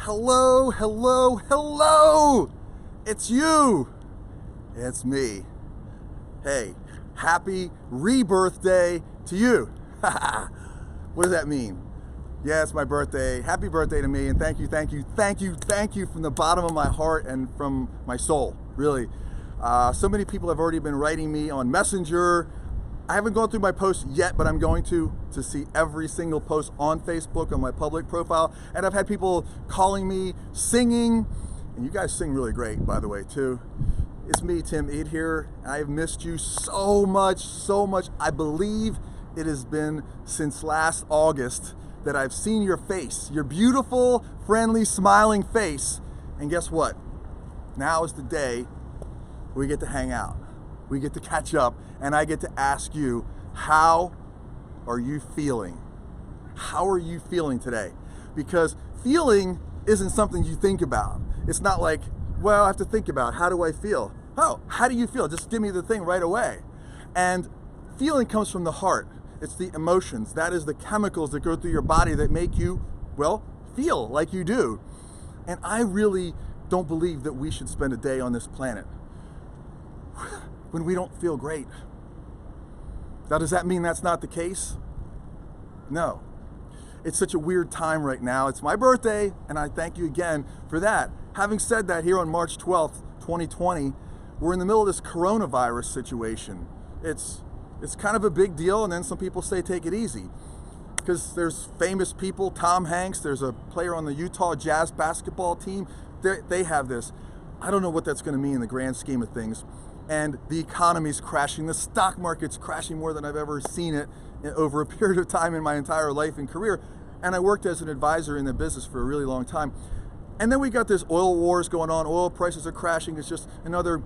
Hello, hello, hello! It's you! It's me. Hey, happy rebirthday to you. What does that mean? Yeah, it's my birthday. Happy birthday to me, and thank you, thank you, thank you, thank you from the bottom of my heart and from my soul, really. So many people have already been writing me on Messenger. I haven't gone through my posts yet, but I'm going to see every single post on Facebook on my public profile. And I've had people calling me, singing, and you guys sing really great, by the way, too. It's me, Tim Eid here. I've missed you so much, so much. I believe it has been since last August that I've seen your face, your beautiful, friendly, smiling face. And guess what? Now is the day we get to hang out. We get to catch up, and I get to ask you, how are you feeling? How are you feeling today? Because feeling isn't something you think about. It's not like, well, I have to think about, how do I feel? Oh, how do you feel? Just give me the thing right away. And feeling comes from the heart. It's the emotions. That is the chemicals that go through your body that make you, well, feel like you do. And I really don't believe that we should spend a day on this planet when we don't feel great. Now, does that mean that's not the case? No. It's such a weird time right now. It's my birthday, and I thank you again for that. Having said that, here on March 12th, 2020, we're in the middle of this coronavirus situation. It's kind of a big deal, and then some people say take it easy. Because there's famous people, Tom Hanks, there's a player on the Utah Jazz basketball team, they have this. I don't know what that's gonna mean in the grand scheme of things. And the economy's crashing, the stock market's crashing more than I've ever seen it over a period of time in my entire life and career. And I worked as an advisor in the business for a really long time. And then we got this oil wars going on, oil prices are crashing. It's just another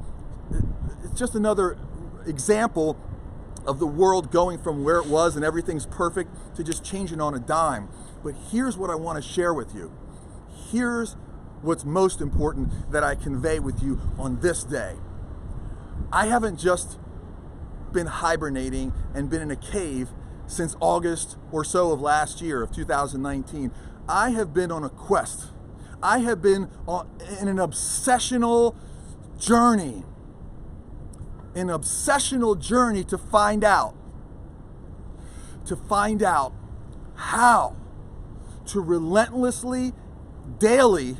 example of the world going from where it was and everything's perfect to just changing on a dime. But here's what I want to share with you. Here's what's most important that I convey with you on this day. I haven't just been hibernating and been in a cave since August or so of last year, of 2019. I have been on a quest. I have been in an obsessional journey. An obsessional journey to find out how to relentlessly, daily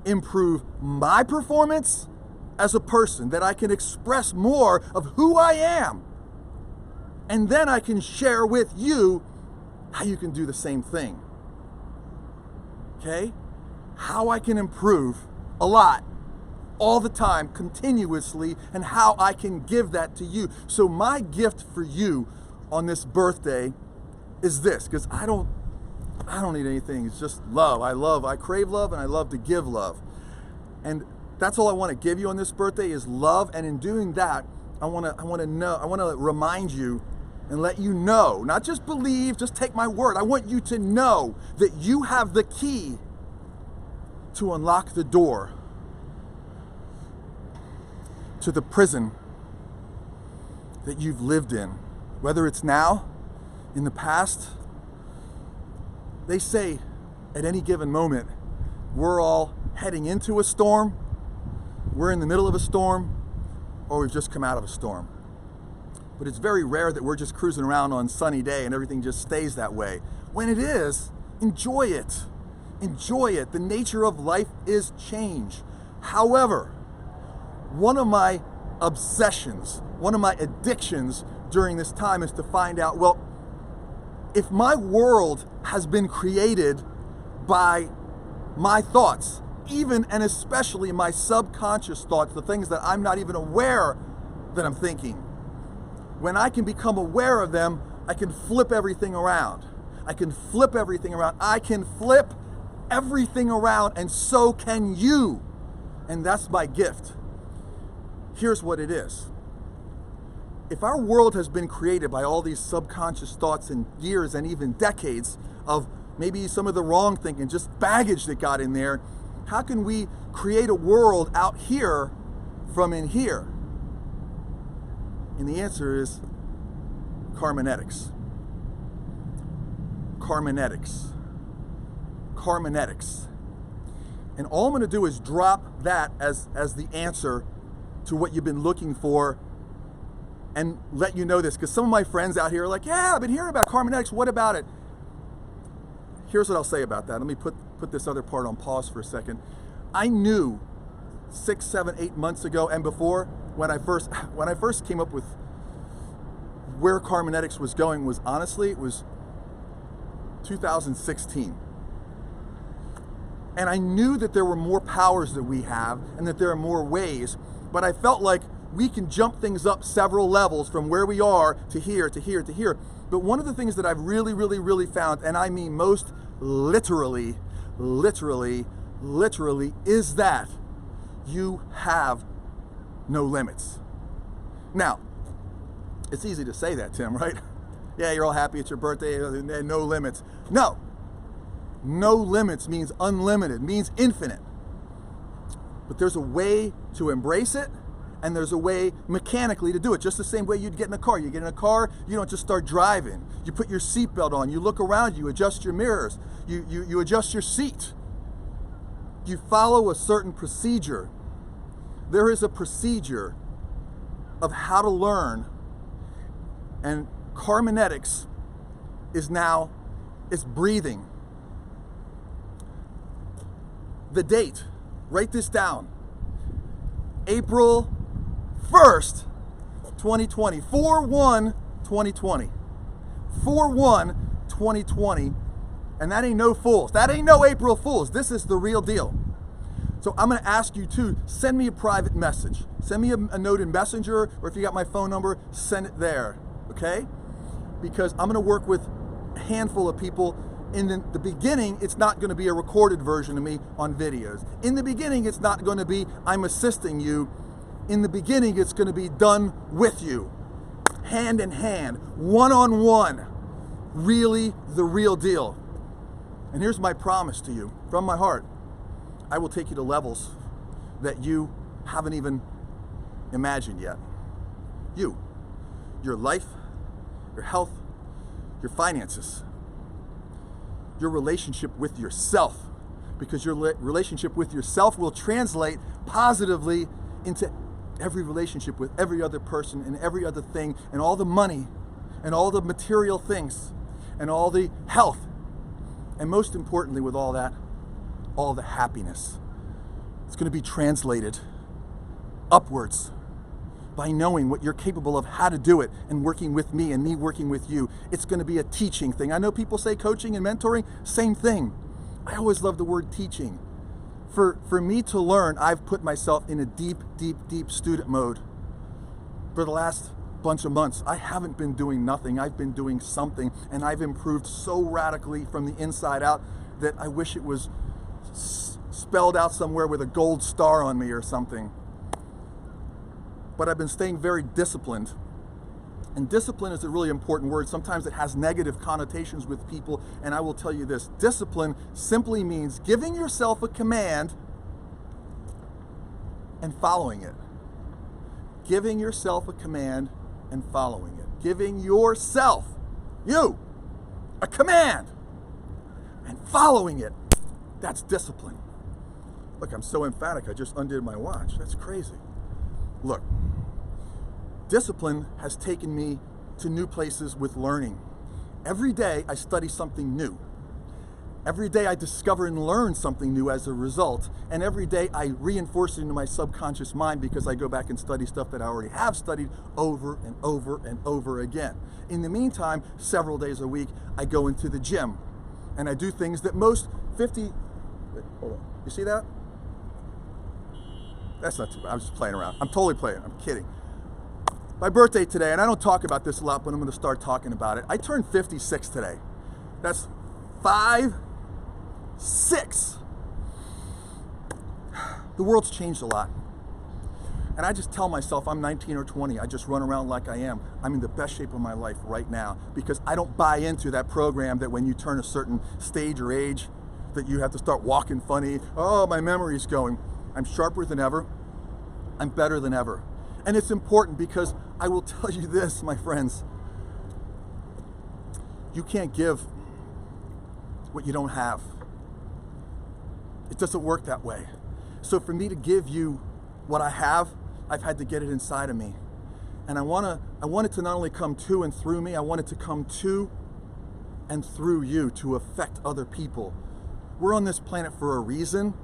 improve my performance as a person, that I can express more of who I am. And then I can share with you how you can do the same thing. Okay? How I can improve a lot, all the time, continuously, and how I can give that to you. So my gift for you on this birthday is this, because I don't need anything. It's just love. I crave love, and I love to give love. And that's all I want to give you on this birthday is love. And in doing that, I want to remind you and let you know, not just believe, just take my word. I want you to know that you have the key to unlock the door to the prison that you've lived in, whether it's now, in the past. They say at any given moment, we're all heading into a storm, we're in the middle of a storm, or we've just come out of a storm. But it's very rare that we're just cruising around on a sunny day and everything just stays that way. When it is, enjoy it. Enjoy it. The nature of life is change. However, one of my obsessions, one of my addictions during this time is to find out, well, if my world has been created by my thoughts, even and especially my subconscious thoughts, the things that I'm not even aware that I'm thinking. When I can become aware of them, I can flip everything around. I can flip everything around. I can flip everything around, and so can you. And that's my gift. Here's what it is. If our world has been created by all these subconscious thoughts and years and even decades of maybe some of the wrong thinking, just baggage that got in there, how can we create a world out here from in here? And the answer is Karmaetics. Karmaetics. Karmaetics. And all I'm going to do is drop that as the answer to what you've been looking for and let you know this. Because some of my friends out here are like, yeah, I've been hearing about Karmaetics. What about it? Here's what I'll say about that. Let me put this other part on pause for a second. I knew 6, 7, 8 months ago and before, when I first came up with where Karmaetics was going, was honestly, it was 2016. And I knew that there were more powers that we have and that there are more ways, but I felt like we can jump things up several levels from where we are to here, to here, to here. But one of the things that I've really, really, really found, and I mean most literally, is that you have no limits. Now, it's easy to say that, Tim, right? Yeah, you're all happy, it's your birthday, no limits. No. No limits means unlimited, means infinite. But there's a way to embrace it, and there's a way mechanically to do it, just the same way you'd get in a car. You get in a car, you don't just start driving. You put your seatbelt on, you look around, you adjust your mirrors, you adjust your seat. You follow a certain procedure. There is a procedure of how to learn, and Karmaetics is breathing. The date, write this down, April 1st, 2020, 4/1/2020, 4/1/2020, and that ain't no fools. That ain't no April Fools. This is the real deal. So I'm going to ask you to send me a private message. Send me a note in Messenger, or if you got my phone number, send it there, okay? Because I'm going to work with a handful of people. In the beginning, it's not going to be a recorded version of me on videos. In the beginning, it's not going to be I'm assisting you. In the beginning, it's going to be done with you, hand in hand, one-on-one, really the real deal. And here's my promise to you from my heart. I will take you to levels that you haven't even imagined yet. Your life, your health, your finances, your relationship with yourself, because your relationship with yourself will translate positively into every relationship with every other person and every other thing, and all the money and all the material things and all the health, and most importantly with all that, all the happiness. It's going to be translated upwards by knowing what you're capable of, how to do it, and working with me and me working with you. It's going to be a teaching thing. I know people say coaching and mentoring, same thing. I always love the word teaching. For me to learn, I've put myself in a deep student mode for the last bunch of months. I haven't been doing nothing. I've been doing something, and I've improved so radically from the inside out that I wish it was spelled out somewhere with a gold star on me or something. But I've been staying very disciplined. And discipline is a really important word. Sometimes it has negative connotations with people, and I will tell you this. Discipline simply means giving yourself a command and following it. Giving yourself a command and following it. Giving yourself, you, a command and following it. That's discipline. Look, I'm so emphatic, I just undid my watch. That's crazy. Look, discipline has taken me to new places with learning. Every day I study something new. Every day I discover and learn something new as a result. And every day I reinforce it into my subconscious mind because I go back and study stuff that I already have studied over and over and over again. In the meantime, several days a week, I go into the gym and I do things that most 50, hold on, you see that? That's not too bad, I'm just playing around. I'm totally playing, I'm kidding. My birthday today, and I don't talk about this a lot, but I'm gonna start talking about it. I turned 56 today. That's 5, 6. The world's changed a lot. And I just tell myself I'm 19 or 20. I just run around like I am. I'm in the best shape of my life right now because I don't buy into that program that when you turn a certain stage or age that you have to start walking funny. Oh, my memory's going. I'm sharper than ever. I'm better than ever. And it's important because I will tell you this, my friends. You can't give what you don't have. It doesn't work that way. So for me to give you what I have, I've had to get it inside of me. And I want it to not only come to and through me, I want it to come to and through you to affect other people. We're on this planet for a reason.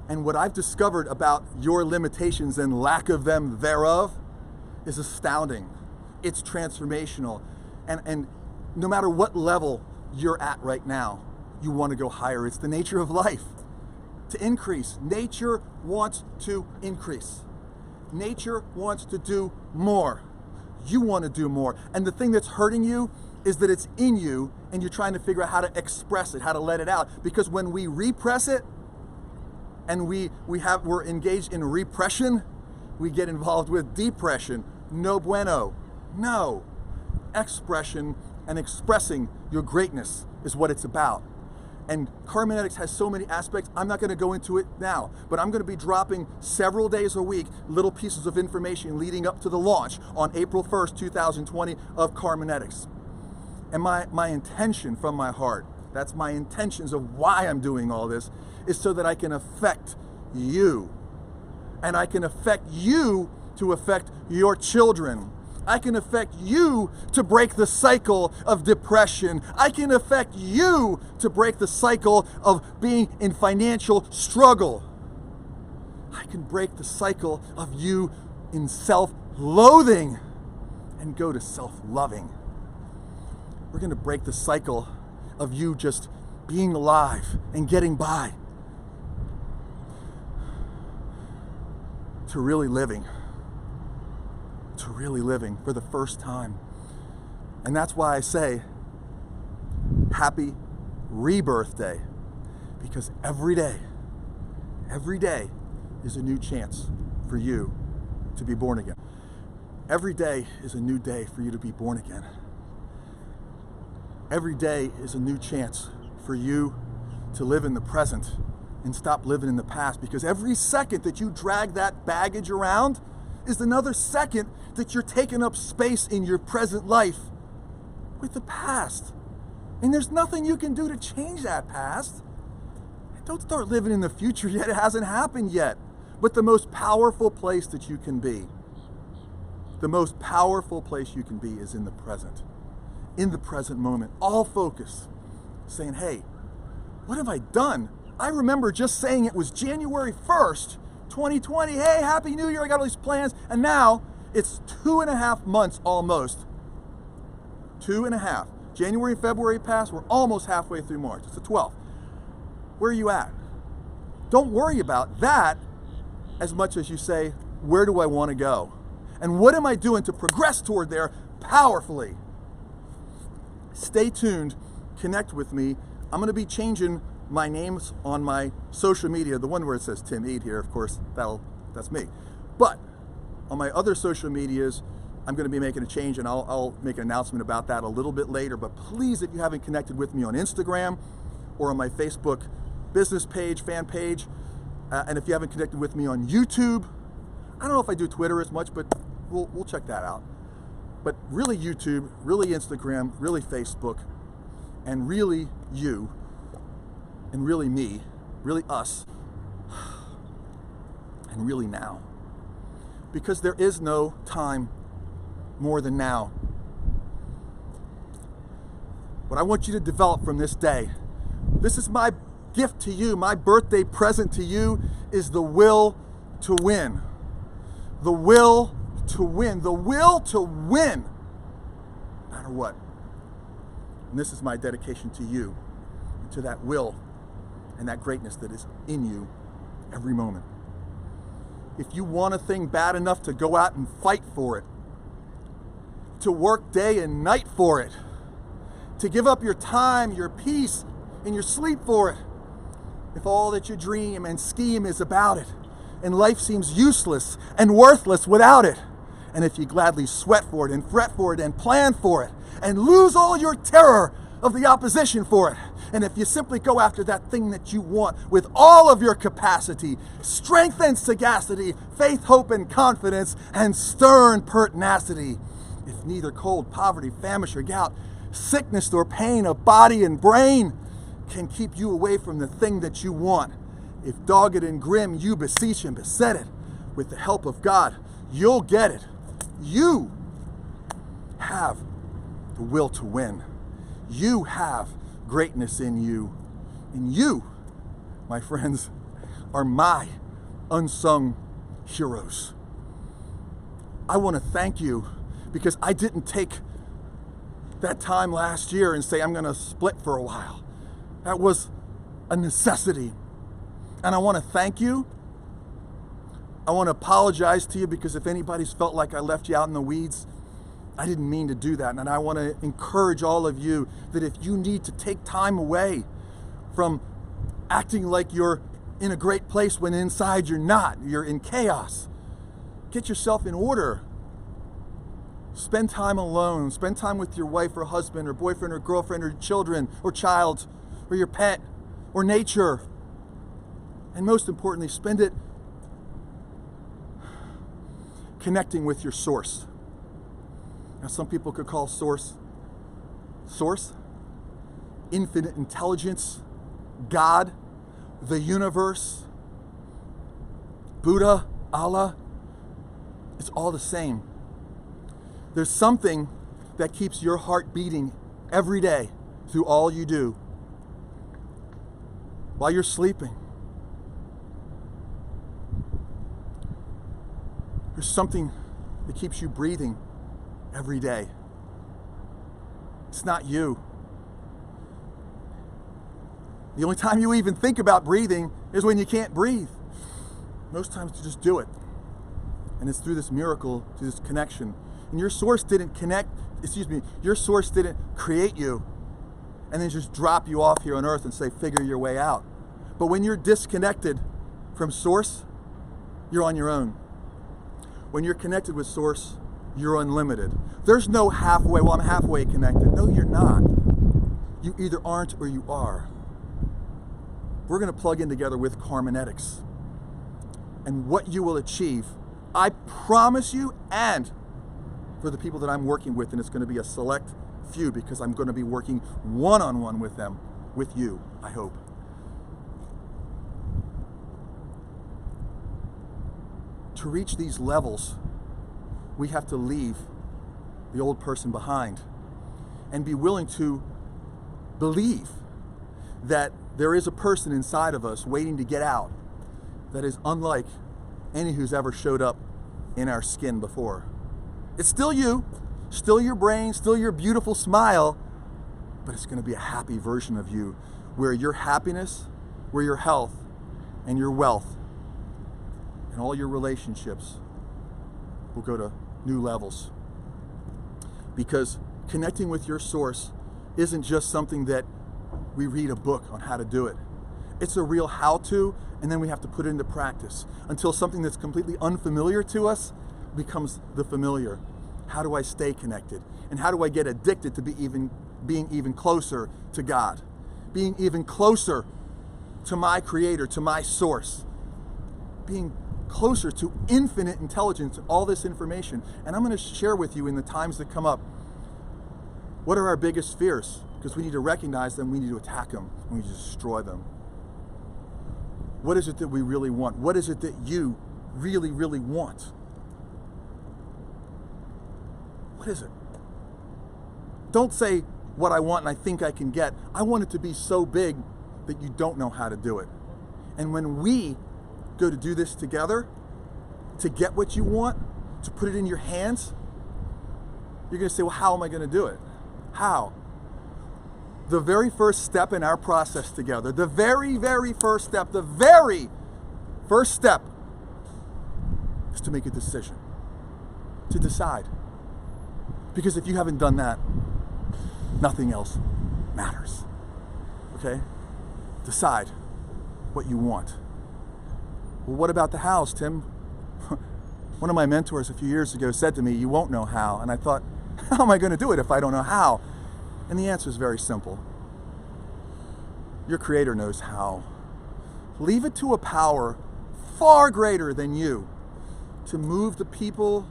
And what I've discovered about your limitations and lack of them thereof is astounding. It's transformational. And no matter what level you're at right now, you want to go higher. It's the nature of life to increase. Nature wants to increase. Nature wants to do more. You want to do more. And the thing that's hurting you is that it's in you and you're trying to figure out how to express it, how to let it out. Because when we repress it and we're engaged in repression, we get involved with depression. No bueno. No. Expression and expressing your greatness is what it's about. And Karmaetics has so many aspects. I'm not going to go into it now, but I'm going to be dropping several days a week little pieces of information leading up to the launch on April 1st, 2020 of Karmaetics. And my intention from my heart, that's my intentions of why I'm doing all this, is so that I can affect you. And I can affect you to affect your children. I can affect you to break the cycle of depression. I can affect you to break the cycle of being in financial struggle. I can break the cycle of you in self-loathing and go to self-loving. We're going to break the cycle of you just being alive and getting by to really living. To really living for the first time. And that's why I say happy rebirth day, because every day is a new chance for you to be born again. Every day is a new day for you to be born again. Every day is a new chance for you to live in the present and stop living in the past, because every second that you drag that baggage around is another second that you're taking up space in your present life with the past. And there's nothing you can do to change that past. Don't start living in the future yet. It hasn't happened yet. But the most powerful place that you can be, the most powerful place you can be is in the present. In the present moment. All focus. Saying, hey, what have I done? I remember just saying it was January 1st, 2020. Hey, Happy New Year. I got all these plans. And now it's 2.5 months almost. 2.5. January and February passed. We're almost halfway through March. It's the 12th. Where are you at? Don't worry about that as much as you say, where do I want to go? And what am I doing to progress toward there powerfully? Stay tuned. Connect with me. I'm going to be changing my names on my social media. The one where it says Tim Eid here, of course, that's me. But on my other social medias, I'm going to be making a change, and I'll make an announcement about that a little bit later. But please, if you haven't connected with me on Instagram or on my Facebook business page, fan page, and if you haven't connected with me on YouTube, I don't know if I do Twitter as much, but we'll check that out. But really YouTube, really Instagram, really Facebook, and really you, and really me, really us, and really now. Because there is no time more than now. What I want you to develop from this day, this is my gift to you, my birthday present to you, is the will to win. The will to win. The will to win, no matter what. And this is my dedication to you, to that will and that greatness that is in you every moment. If you want a thing bad enough to go out and fight for it, to work day and night for it, to give up your time, your peace, and your sleep for it, if all that you dream and scheme is about it, and life seems useless and worthless without it, and if you gladly sweat for it and fret for it and plan for it, and lose all your terror of the opposition for it, and if you simply go after that thing that you want with all of your capacity, strength and sagacity, faith, hope, and confidence, and stern pertinacity, if neither cold, poverty, famish, or gout, sickness nor pain of body and brain can keep you away from the thing that you want. If dogged and grim you beseech and beset it, with the help of God, you'll get it. You have the will to win. You have greatness in you. And you, my friends, are my unsung heroes. I want to thank you because I didn't take that time last year and say I'm going to split for a while. That was a necessity. And I want to thank you. I want to apologize to you because if anybody's felt like I left you out in the weeds, I didn't mean to do that. And I want to encourage all of you that if you need to take time away from acting like you're in a great place when inside you're not, you're in chaos, get yourself in order. Spend time alone. Spend time with your wife or husband or boyfriend or girlfriend or children or child or your pet or nature. And most importantly, spend it connecting with your source. Now, some people could call source infinite intelligence, God, the universe, Buddha, Allah. It's all the same. There's something that keeps your heart beating every day through all you do. While you're sleeping, there's something that keeps you breathing every day. It's not you. The only time you even think about breathing is when you can't breathe. Most times you just do it. And it's through this miracle, through this connection. And your source didn't your source didn't create you and then just drop you off here on earth and say, figure your way out. But when you're disconnected from source, you're on your own. When you're connected with source, you're unlimited. There's no halfway, well, I'm halfway connected. No, you're not. You either aren't or you are. We're going to plug in together with Karmaetics. And what you will achieve, I promise you, and for the people that I'm working with, and it's going to be a select few because I'm going to be working one-on-one with them, with you, I hope. To reach these levels, we have to leave the old person behind and be willing to believe that there is a person inside of us waiting to get out that is unlike any who's ever showed up in our skin before. It's still you, still your brain, still your beautiful smile, but it's going to be a happy version of you where your happiness, where your health and your wealth and all your relationships will go to new levels. Because connecting with your source isn't just something that we read a book on how to do it. It's a real how-to, and then we have to put it into practice until something that's completely unfamiliar to us becomes the familiar. How do I stay connected? And how do I get addicted to being even closer to God? Being even closer to my Creator, to my source. Being closer to infinite intelligence and all this information. And I'm going to share with you in the times that come up, what are our biggest fears? Because we need to recognize them, we need to attack them, and we need to destroy them. What is it that we really want? What is it that you really, really want? What is it? Don't say what I want and I think I can get. I want it to be so big that you don't know how to do it. And when we go to do this together, to get what you want, to put it in your hands, you're going to say, well, how am I going to do it? How? The very first step in our process together, the very first step is to make a decision, to decide. Because if you haven't done that, nothing else matters. Okay? Decide what you want. Well, what about the house, Tim? One of my mentors a few years ago said to me, you won't know how. And I thought, how am I going to do it if I don't know how? And the answer is very simple. Your Creator knows how. Leave it to a power far greater than you to move the people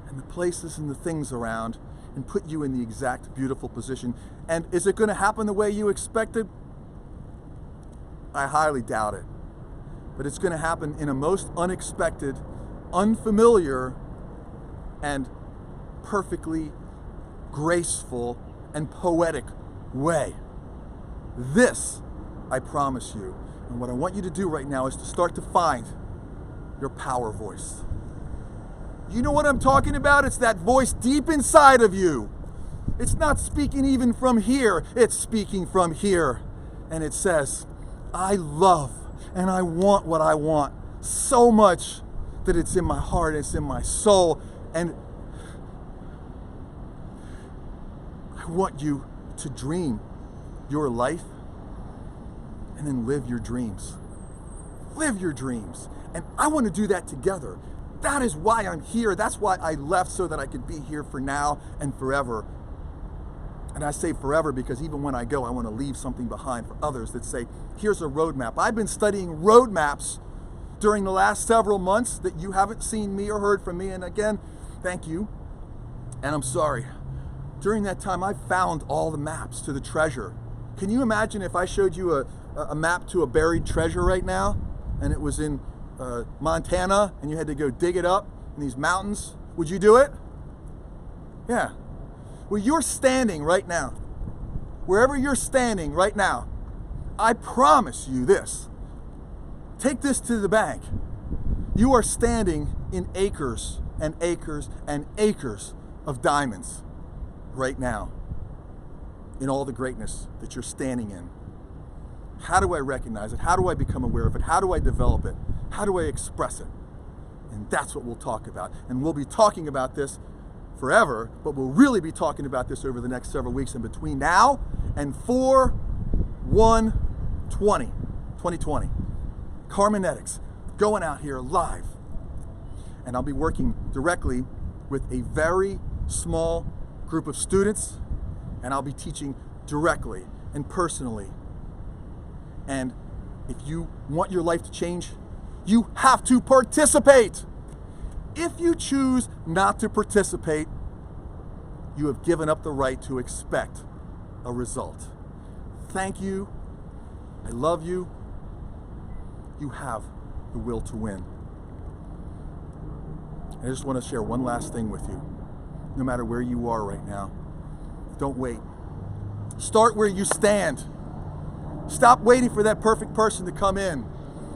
and the places and the things around and put you in the exact beautiful position. And is it going to happen the way you expected? I highly doubt it. But it's going to happen in a most unexpected, unfamiliar, and perfectly graceful and poetic way. This, I promise you. And what I want you to do right now is to start to find your power voice. You know what I'm talking about? It's that voice deep inside of you. It's not speaking even from here, it's speaking from here. And it says, I love and I want what I want so much that it's in my heart, it's in my soul, and I want you to dream your life and then live your dreams. Live your dreams. And I want to do that together. That is why I'm here. That's why I left, so that I could be here for now and forever. And I say forever because even when I go, I want to leave something behind for others that say, here's a roadmap. I've been studying roadmaps during the last several months that you haven't seen me or heard from me. And again, thank you. And I'm sorry. During that time, I found all the maps to the treasure. Can you imagine if I showed you a map to a buried treasure right now, and it was in Montana, and you had to go dig it up in these mountains? Would you do it? Yeah. Well, you're standing right now. Wherever you're standing right now, I promise you this. Take this to the bank. You are standing in acres and acres and acres of diamonds right now, in all the greatness that you're standing in. How do I recognize it? How do I become aware of it? How do I develop it? How do I express it? And that's what we'll talk about. And we'll be talking about this forever, but we'll really be talking about this over the next several weeks in between now and 4/1/2020. Karmaetics, going out here live. And I'll be working directly with a very small group of students, and I'll be teaching directly and personally. And if you want your life to change, you have to participate. If you choose not to participate, you have given up the right to expect a result. Thank you. I love you. You have the will to win. I just want to share one last thing with you. No matter where you are right now, don't wait. Start where you stand. Stop waiting for that perfect person to come in.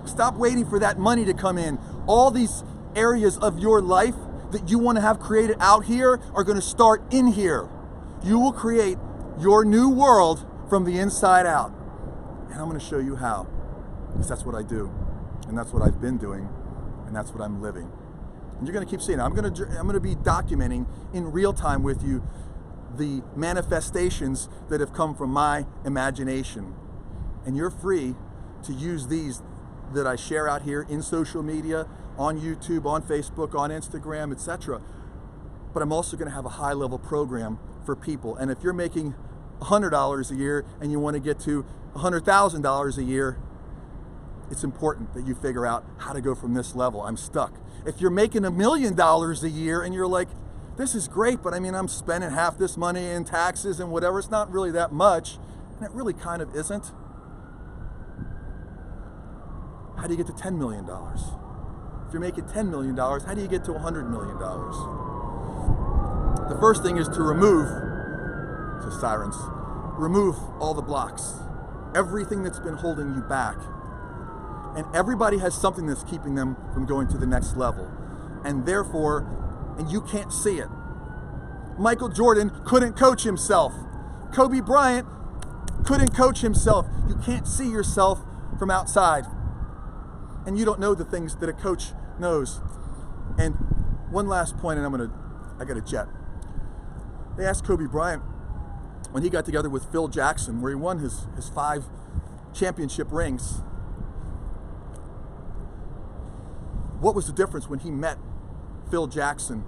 Stop waiting for that money to come in. All these areas of your life that you want to have created out here are going to start in here. You will create your new world from the inside out. And I'm going to show you how. Because that's what I do. And that's what I've been doing. And that's what I'm living. And you're going to keep seeing it. I'm going to be documenting in real time with you the manifestations that have come from my imagination. And you're free to use these that I share out here in social media, on YouTube, on Facebook, on Instagram, etc. But I'm also going to have a high-level program for people. And if you're making $100 a year and you want to get to $100,000 a year, it's important that you figure out how to go from this level. I'm stuck. If you're making $1 million a year and you're like, this is great, but I mean, I'm spending half this money in taxes and whatever, it's not really that much, and it really kind of isn't. How do you get to $10 million? If you're making $10 million, how do you get to $100 million? The first thing is to remove, to Sirens, remove all the blocks, everything that's been holding you back. And everybody has something that's keeping them from going to the next level. And therefore, and you can't see it. Michael Jordan couldn't coach himself. Kobe Bryant couldn't coach himself. You can't see yourself from outside. And you don't know the things that a coach knows. And one last point, and I got a jet. They asked Kobe Bryant when he got together with Phil Jackson, where he won his 5 championship rings, what was the difference when he met Phil Jackson?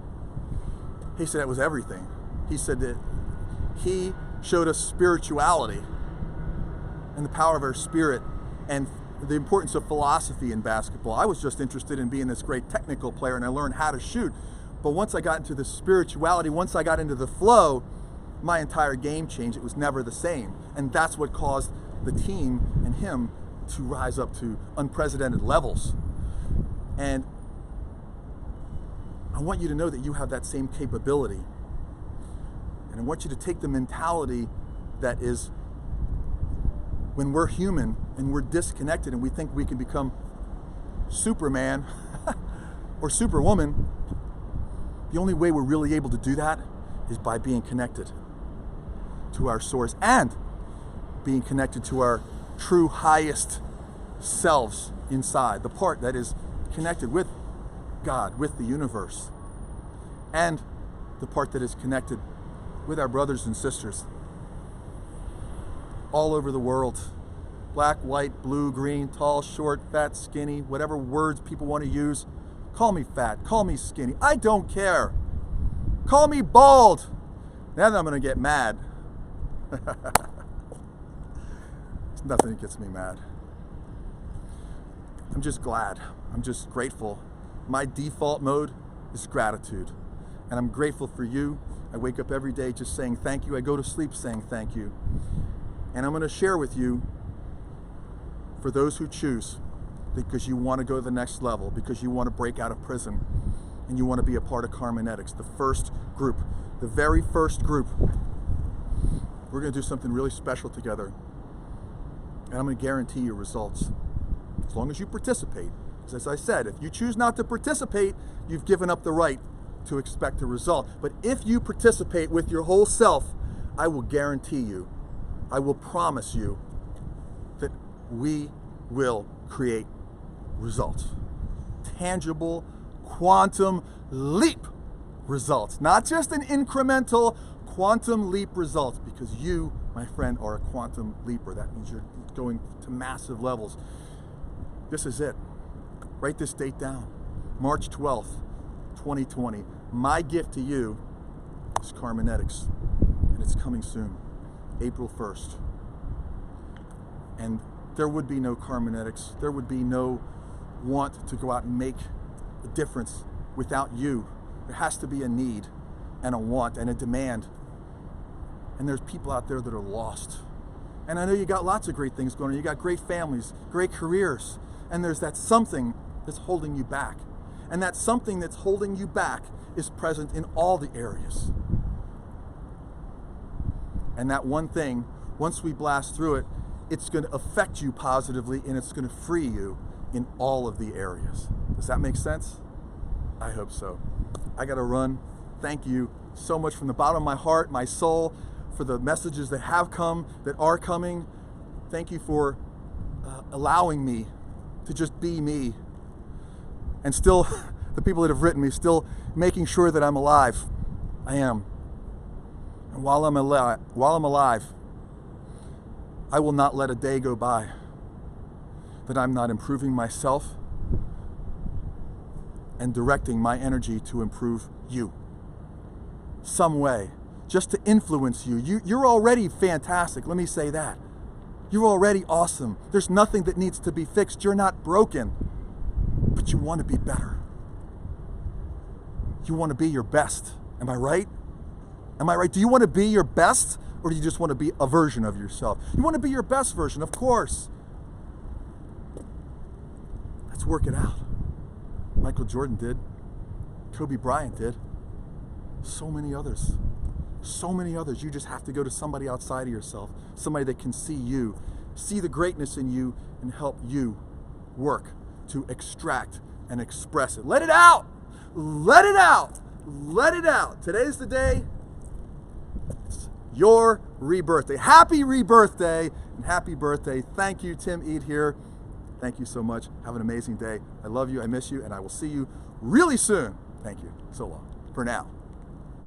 He said it was everything. He said that he showed us spirituality and the power of our spirit and the importance of philosophy in basketball. I was just interested in being this great technical player, and I learned how to shoot. But once I got into the spirituality, once I got into the flow, my entire game changed. It was never the same. And that's what caused the team and him to rise up to unprecedented levels. And I want you to know that you have that same capability. And I want you to take the mentality that is, when we're human and we're disconnected and we think we can become Superman or Superwoman, the only way we're really able to do that is by being connected to our source and being connected to our true highest selves inside, the part that is connected with God, with the universe, and the part that is connected with our brothers and sisters all over the world. Black, white, blue, green, tall, short, fat, skinny, whatever words people want to use. Call me fat, call me skinny, I don't care. Call me bald. Now that I'm going to get mad. There's nothing that gets me mad. I'm just glad. I'm just grateful. My default mode is gratitude. And I'm grateful for you. I wake up every day just saying thank you. I go to sleep saying thank you. And I'm going to share with you, for those who choose, because you want to go to the next level, because you want to break out of prison, and you want to be a part of Karmaetics, the first group, the very first group. We're going to do something really special together. And I'm going to guarantee you results, as long as you participate. Because as I said, if you choose not to participate, you've given up the right to expect a result. But if you participate with your whole self, I will guarantee you, I will promise you that we will create results. Tangible, quantum leap results. Not just an incremental quantum leap results, because you, my friend, are a quantum leaper. That means you're going to massive levels. This is it. Write this date down. March 12th, 2020. My gift to you is Karmaetics, and it's coming soon, April 1st. And there would be no Karmaetics. There would be no want to go out and make a difference without you. There has to be a need and a want and a demand. And there's people out there that are lost. And I know you got lots of great things going on. You got great families, great careers. And there's that something that's holding you back. And that something that's holding you back is present in all the areas. And that one thing, once we blast through it, it's going to affect you positively, and it's going to free you in all of the areas. Does that make sense? I hope so. I got to run. Thank you so much from the bottom of my heart, my soul, for the messages that have come, that are coming. Thank you for allowing me to just be me. And still, the people that have written me, still making sure that I'm alive. I am. And while I'm alive, I will not let a day go by that I'm not improving myself and directing my energy to improve you. Some way, just to influence you. You're already fantastic, let me say that. You're already awesome. There's nothing that needs to be fixed. You're not broken, but you want to be better. You want to be your best. Am I right? Am I right? Do you want to be your best, or do you just want to be a version of yourself? You want to be your best version, of course. Let's work it out. Michael Jordan did. Kobe Bryant did. So many others. So many others. You just have to go to somebody outside of yourself, somebody that can see you, see the greatness in you, and help you work to extract and express it. Let it out! Let it out! Let it out! Today's the day. It's your rebirthday. Happy rebirthday and happy birthday. Thank you, Tim Eid here. Thank you so much. Have an amazing day. I love you. I miss you. And I will see you really soon. Thank you. So long. For now.